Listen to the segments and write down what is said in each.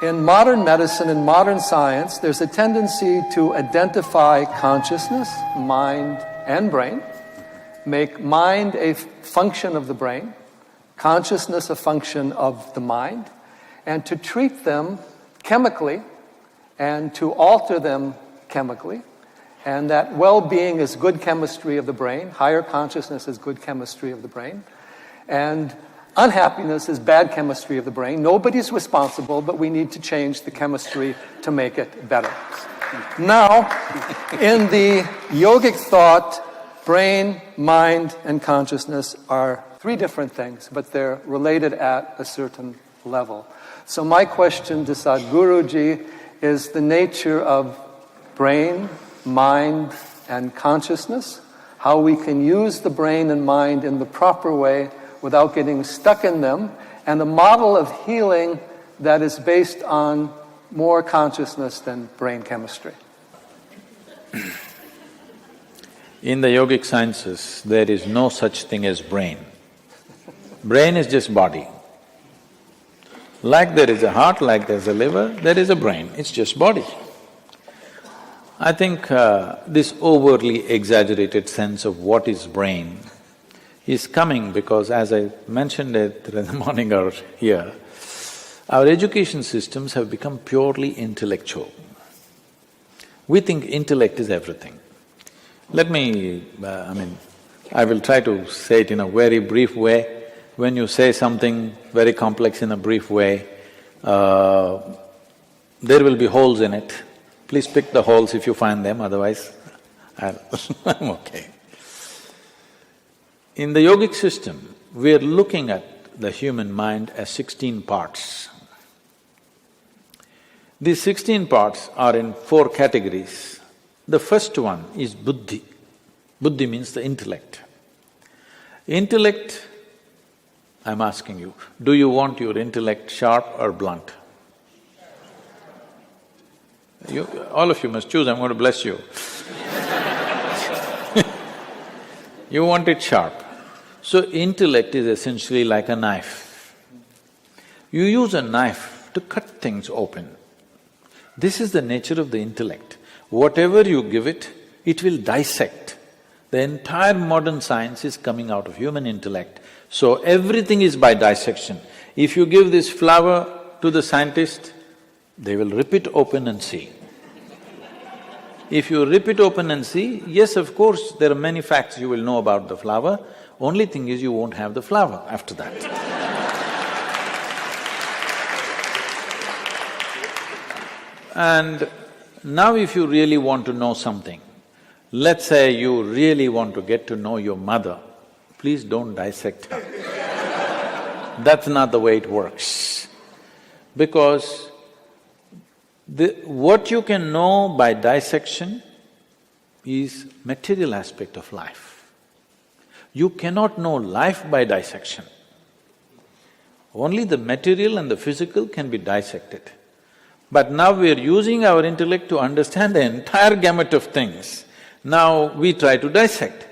In modern medicine and modern science, there's a tendency to identify consciousness, mind, and brain, make mind a function of the brain, consciousness a function of the mind, and to treat them chemically and to alter them chemically. And that well-being is good chemistry of the brain, higher consciousness is good chemistry of the brain, and unhappiness is bad chemistry of the brain. Nobody's responsible, but we need to change the chemistry to make it better. Now, in the yogic thought, brain, mind, and consciousness are three different things, but they're related at a certain level. So my question to Sadhguruji is the nature of brain, mind, and consciousness, how we can use the brain and mind in the proper way without getting stuck in them, and a model of healing that is based on more consciousness than brain chemistry. In the yogic sciences, there is no such thing as brain. Brain is just body. Like there is a heart, like there's a liver, there is a brain, it's just body. I think this overly exaggerated sense of what is brain is coming because, as I mentioned it in the morning hour here, our education systems have become purely intellectual. We think intellect is everything. Let me… I will try to say it in a very brief way. When you say something very complex in a brief way, there will be holes in it. Please pick the holes if you find them, otherwise I'm okay. In the yogic system, we are looking at the human mind as 16 parts. These 16 parts are in 4 categories. The first one is buddhi. Buddhi means the intellect. Intellect, I'm asking you, do you want your intellect sharp or blunt? All of you must choose, I'm going to bless you. You want it sharp. So intellect is essentially like a knife. You use a knife to cut things open. This is the nature of the intellect. Whatever you give it, it will dissect. The entire modern science is coming out of human intellect. So everything is by dissection. If you give this flower to the scientist, they will rip it open and see. If you rip it open and see, yes, of course, there are many facts you will know about the flower, only thing is you won't have the flower after that. And now if you really want to know something, let's say you really want to get to know your mother, please don't dissect her. That's not the way it works. Because what you can know by dissection is material aspect of life. You cannot know life by dissection. Only the material and the physical can be dissected. But now we are using our intellect to understand the entire gamut of things. Now we try to dissect.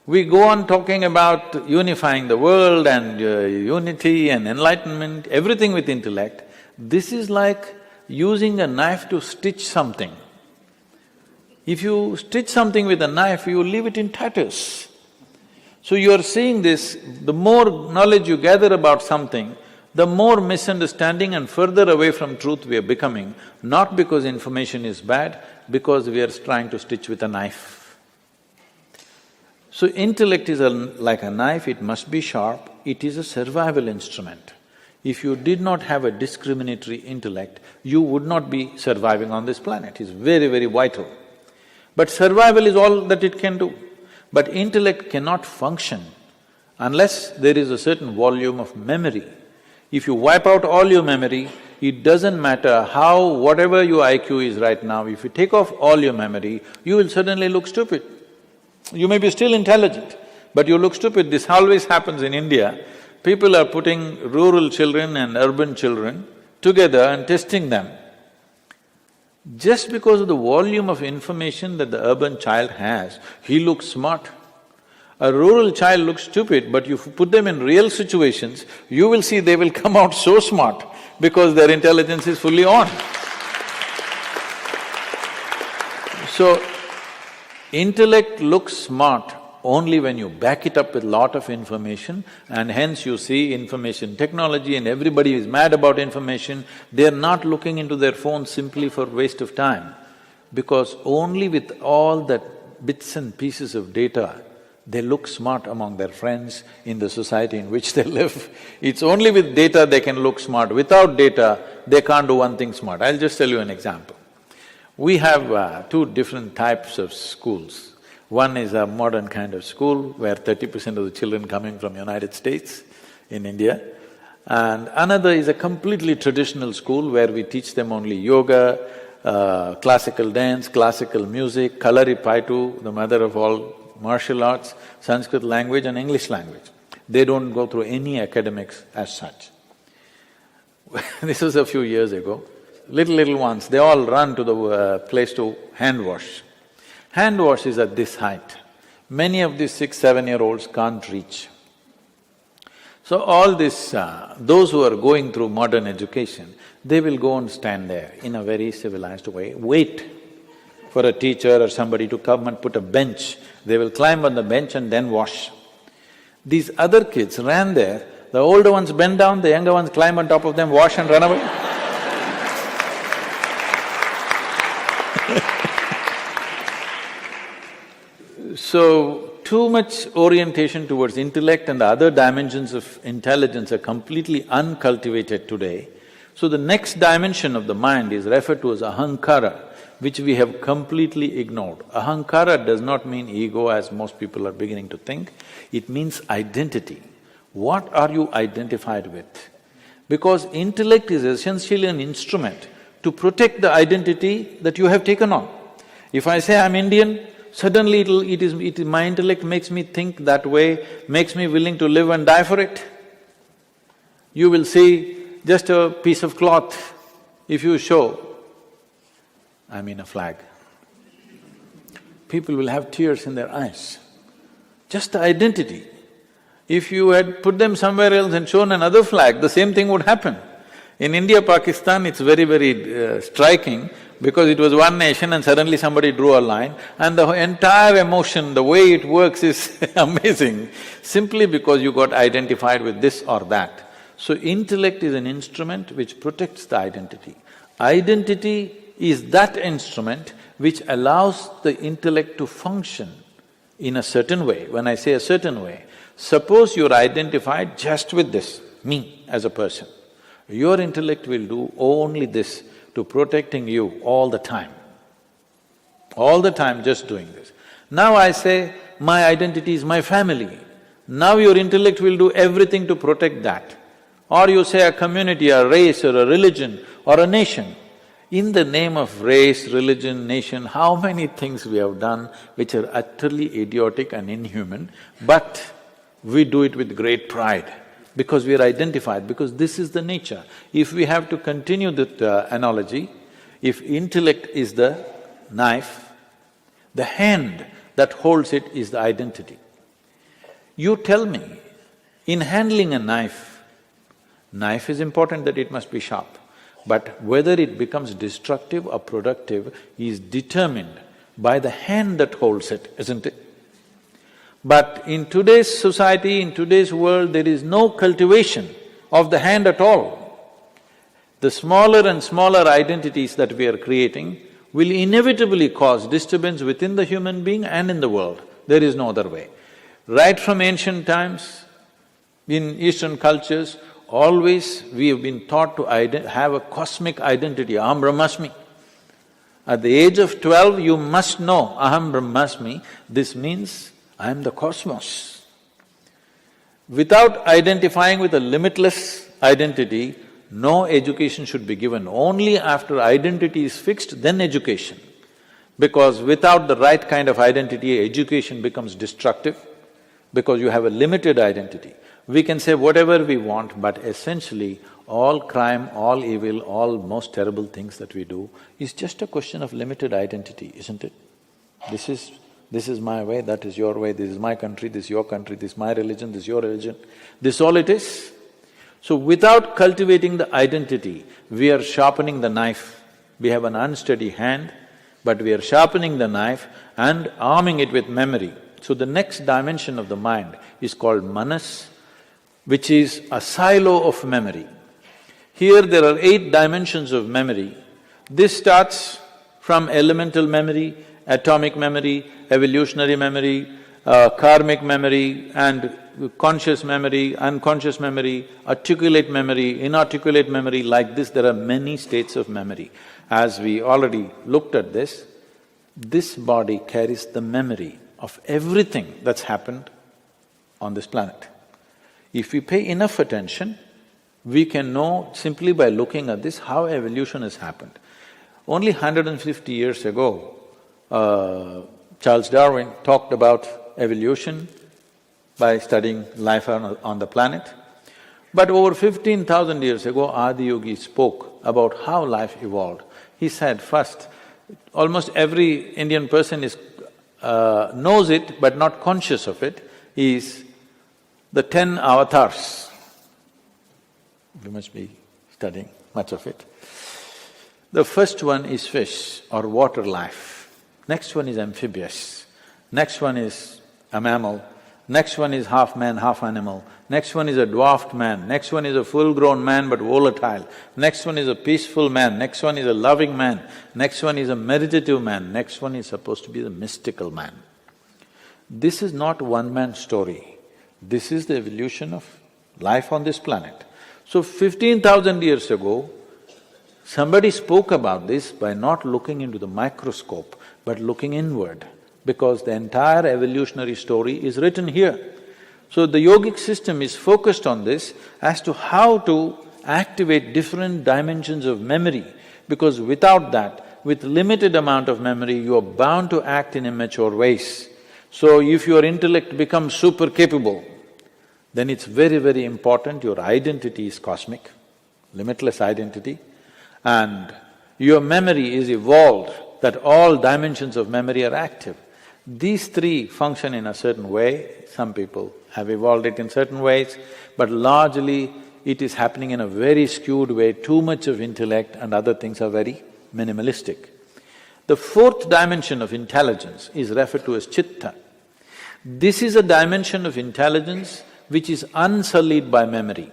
We go on talking about unifying the world and unity and enlightenment, everything with intellect. This is like using a knife to stitch something. If you stitch something with a knife, you leave it in tatters. So you are seeing this, the more knowledge you gather about something, the more misunderstanding and further away from truth we are becoming, not because information is bad, because we are trying to stitch with a knife. So intellect is like a knife, it must be sharp, it is a survival instrument. If you did not have a discriminatory intellect, you would not be surviving on this planet, it's very, very vital. But survival is all that it can do. But intellect cannot function unless there is a certain volume of memory. If you wipe out all your memory, it doesn't matter how… whatever your IQ is right now, if you take off all your memory, you will suddenly look stupid. You may be still intelligent, but you look stupid. This always happens in India. People are putting rural children and urban children together and testing them. Just because of the volume of information that the urban child has, he looks smart. A rural child looks stupid, but you put them in real situations, you will see they will come out so smart because their intelligence is fully on. So, intellect looks smart only when you back it up with lot of information, and hence you see information technology and everybody is mad about information. They're not looking into their phones simply for waste of time, because only with all that bits and pieces of data, they look smart among their friends in the society in which they live. It's only with data they can look smart. Without data, they can't do one thing smart. I'll just tell you an example. We have two different types of schools. One is a modern kind of school where 30% of the children coming from United States in India, and another is a completely traditional school where we teach them only yoga, classical dance, classical music, Kalaripaitu, the mother of all martial arts, Sanskrit language and English language. They don't go through any academics as such. This was a few years ago. Little ones, they all run to the place to hand wash. Hand wash is at this height. Many of these 6, 7-year-olds can't reach. So all this… those who are going through modern education, they will go and stand there in a very civilized way, wait for a teacher or somebody to come and put a bench. They will climb on the bench and then wash. These other kids ran there, the older ones bend down, the younger ones climb on top of them, wash and run away. So, too much orientation towards intellect and the other dimensions of intelligence are completely uncultivated today. So the next dimension of the mind is referred to as ahankara, which we have completely ignored. Ahankara does not mean ego as most people are beginning to think, it means identity. What are you identified with? Because intellect is essentially an instrument to protect the identity that you have taken on. If I say I'm Indian, suddenly my intellect makes me think that way, makes me willing to live and die for it. You will see just a piece of cloth, if you show, I mean a flag, people will have tears in their eyes. Just the identity. If you had put them somewhere else and shown another flag, the same thing would happen. In India, Pakistan, it's very striking because it was one nation and suddenly somebody drew a line and the entire emotion, the way it works is amazing, simply because you got identified with this or that. So intellect is an instrument which protects the identity. Identity is that instrument which allows the intellect to function in a certain way. When I say a certain way, suppose you're identified just with this, me as a person. Your intellect will do only this to protecting you all the time just doing this. Now I say, my identity is my family. Now your intellect will do everything to protect that. Or you say a community, a race or a religion or a nation. In the name of race, religion, nation, how many things we have done which are utterly idiotic and inhuman, but we do it with great pride because we are identified, because this is the nature. If we have to continue that analogy, if intellect is the knife, the hand that holds it is the identity. You tell me, in handling a knife is important that it must be sharp, but whether it becomes destructive or productive is determined by the hand that holds it, isn't it? But in today's society, in today's world, there is no cultivation of the hand at all. The smaller and smaller identities that we are creating will inevitably cause disturbance within the human being and in the world. There is no other way. Right from ancient times, in Eastern cultures, always we have been taught to have a cosmic identity, aham brahmasmi. At the age of 12, you must know aham brahmasmi, this means I am the cosmos. Without identifying with a limitless identity, no education should be given. Only after identity is fixed, then education. Because without the right kind of identity, education becomes destructive, because you have a limited identity. We can say whatever we want, but essentially all crime, all evil, all most terrible things that we do is just a question of limited identity, isn't it? This is my way, that is your way, this is my country, this is your country, this is my religion, this is your religion. This is all it is. So without cultivating the identity, we are sharpening the knife. We have an unsteady hand, but we are sharpening the knife and arming it with memory. So the next dimension of the mind is called manas, which is a silo of memory. Here there are 8 dimensions of memory. This starts from elemental memory, atomic memory, evolutionary memory, karmic memory and conscious memory, unconscious memory, articulate memory, inarticulate memory. Like this, there are many states of memory. As we already looked at this body carries the memory of everything that's happened on this planet. If we pay enough attention, we can know simply by looking at this how evolution has happened. Only 150 years ago, Charles Darwin talked about evolution by studying life on the planet. But over 15,000 years ago, Adiyogi spoke about how life evolved. He said, first, almost every Indian person knows it but not conscious of it, is the 10 avatars. You must be studying much of it. The first one is fish or water life. Next one is amphibious. Next one is a mammal. Next one is half man, half animal. Next one is a dwarfed man. Next one is a full-grown man but volatile. Next one is a peaceful man. Next one is a loving man. Next one is a meditative man. Next one is supposed to be the mystical man. This is not one-man story. This is the evolution of life on this planet. So 15,000 years ago, somebody spoke about this by not looking into the microscope, but looking inward, because the entire evolutionary story is written here. So the yogic system is focused on this as to how to activate different dimensions of memory, because without that, with limited amount of memory, you are bound to act in immature ways. So if your intellect becomes super capable, then it's very, very important your identity is cosmic, limitless identity, and your memory is evolved, that all dimensions of memory are active. These 3 function in a certain way. Some people have evolved it in certain ways, but largely it is happening in a very skewed way. Too much of intellect and other things are very minimalistic. The 4th dimension of intelligence is referred to as chitta. This is a dimension of intelligence which is unsullied by memory.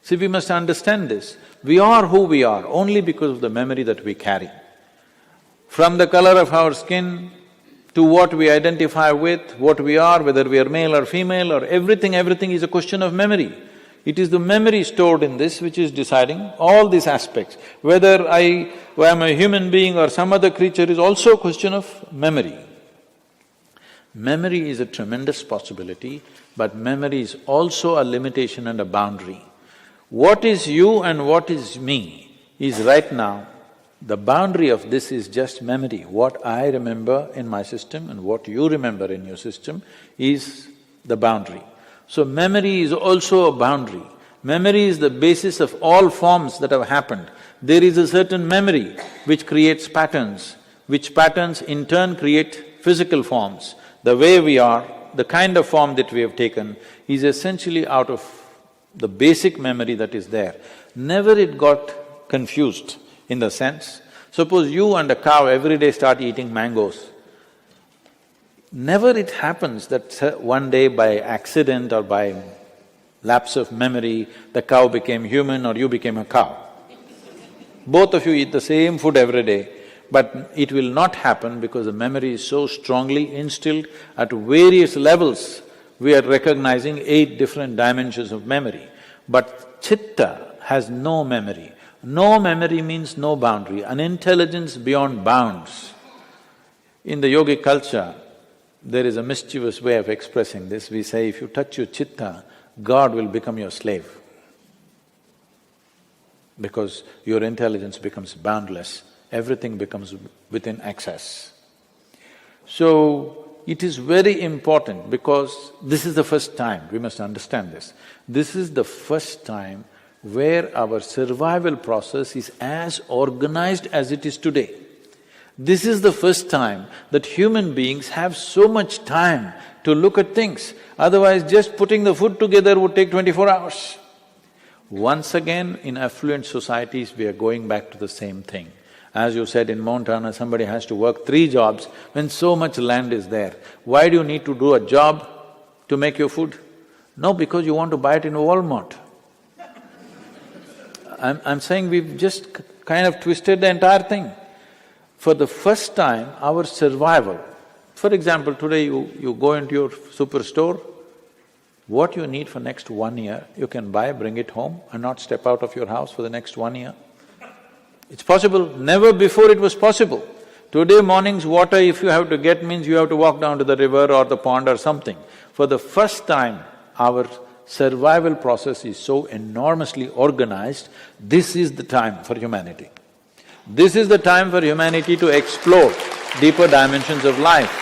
See, we must understand this. We are who we are only because of the memory that we carry. From the color of our skin to what we identify with, what we are, whether we are male or female or everything is a question of memory. It is the memory stored in this which is deciding all these aspects. Whether I am a human being or some other creature is also a question of memory. Memory is a tremendous possibility, but memory is also a limitation and a boundary. What is you and what is me is right now, the boundary of this is just memory. What I remember in my system and what you remember in your system is the boundary. So memory is also a boundary. Memory is the basis of all forms that have happened. There is a certain memory which creates patterns, which patterns in turn create physical forms. The way we are, the kind of form that we have taken is essentially out of the basic memory that is there. Never it got confused in the sense, suppose you and a cow every day start eating mangoes. Never it happens that one day by accident or by lapse of memory, the cow became human or you became a cow. Both of you eat the same food every day, but it will not happen because the memory is so strongly instilled at various levels. We are recognizing 8 different dimensions of memory. But chitta has no memory. No memory means no boundary, an intelligence beyond bounds. In the yogic culture, there is a mischievous way of expressing this. We say, if you touch your chitta, God will become your slave, because your intelligence becomes boundless, everything becomes within access. So, it is very important because this is the first time, we must understand this. This is the first time where our survival process is as organized as it is today. This is the first time that human beings have so much time to look at things. Otherwise, just putting the food together would take 24 hours. Once again, in affluent societies, we are going back to the same thing. As you said, in Montana, somebody has to work 3 jobs when so much land is there. Why do you need to do a job to make your food? No, because you want to buy it in Walmart. I'm saying we've just kind of twisted the entire thing. For the first time, our survival… For example, today you go into your superstore, what you need for next 1 year, you can buy, bring it home and not step out of your house for the next 1 year. It's possible, never before it was possible. Today morning's water, if you have to get, means you have to walk down to the river or the pond or something. For the first time, our survival process is so enormously organized, this is the time for humanity. This is the time for humanity to explore deeper dimensions of life.